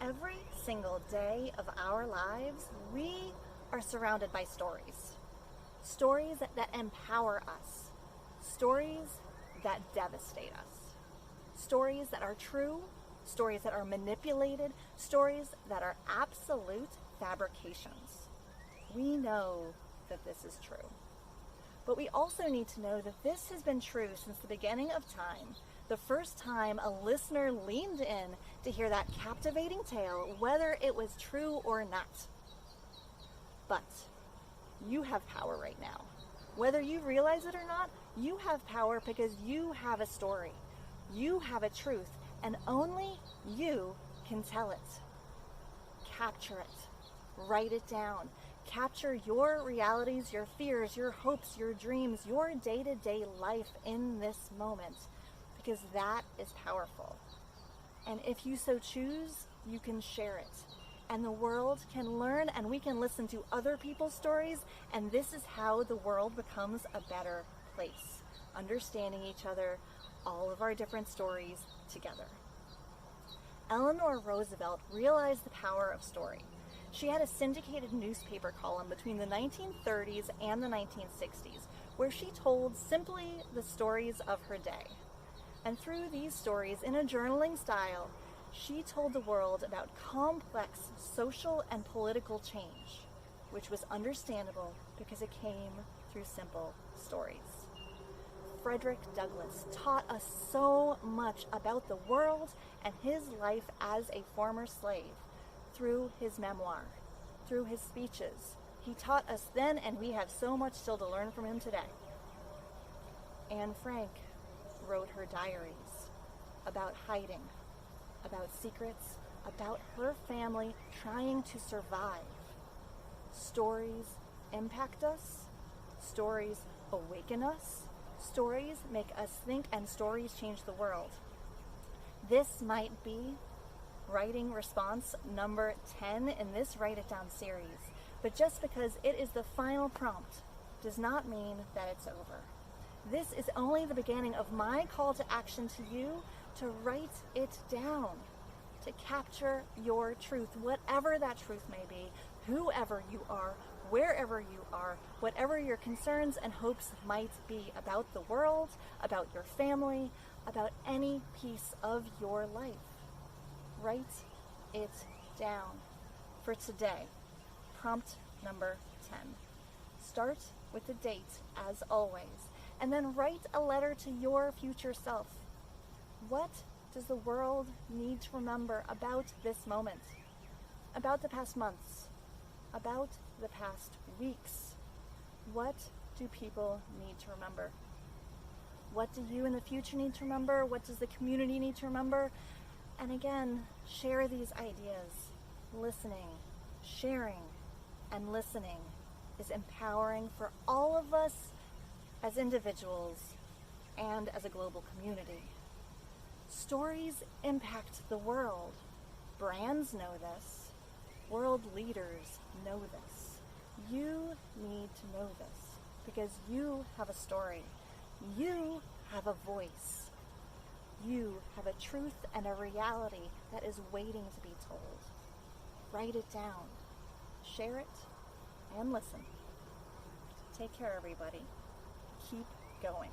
Every single day of our lives, we are surrounded by stories. Stories that empower us. Stories that devastate us. Stories that are true, stories that are manipulated, stories that are absolute fabrications. We know that this is true. But we also need to know that this has been true since the beginning of time. The first time a listener leaned in to hear that captivating tale, whether it was true or not. But you have power right now. Whether you realize it or not, you have power because you have a story. You have a truth, and only you can tell it. Capture it. Write it down. Capture your realities, your fears, your hopes, your dreams, your day-to-day life in this moment, because that is powerful. And if you so choose, you can share it. And the world can learn, and we can listen to other people's stories, and this is how the world becomes a better place. Understanding each other, all of our different stories together. Eleanor Roosevelt realized the power of story. She had a syndicated newspaper column between the 1930s and the 1960s, where she told simply the stories of her day. And through these stories, in a journaling style, she told the world about complex social and political change, which was understandable because it came through simple stories. Frederick Douglass taught us so much about the world and his life as a former slave through his memoir, through his speeches. He taught us then, and we have so much still to learn from him today. Anne Frank wrote her diaries about hiding, about secrets, about her family trying to survive. Stories impact us, stories awaken us, stories make us think, and stories change the world. This might be writing response number 10 in this Write It Down series, but just because it is the final prompt does not mean that it's over. This is only the beginning of my call to action to you to write it down, to capture your truth, whatever that truth may be, whoever you are, wherever you are, whatever your concerns and hopes might be about the world, about your family, about any piece of your life. Write it down. For today, prompt number 10. Start with the date, as always, and then write a letter to your future self. What does the world need to remember about this moment? About the past months? About the past weeks? What do people need to remember? What do you in the future need to remember? What does the community need to remember? And again, share these ideas. Listening, sharing, and listening is empowering for all of us as individuals and as a global community. Stories impact the world. Brands know this. World leaders know this. You need to know this because you have a story. You have a voice. You have a truth and a reality that is waiting to be told. Write it down, share it, and listen. Take care, everybody. Keep going.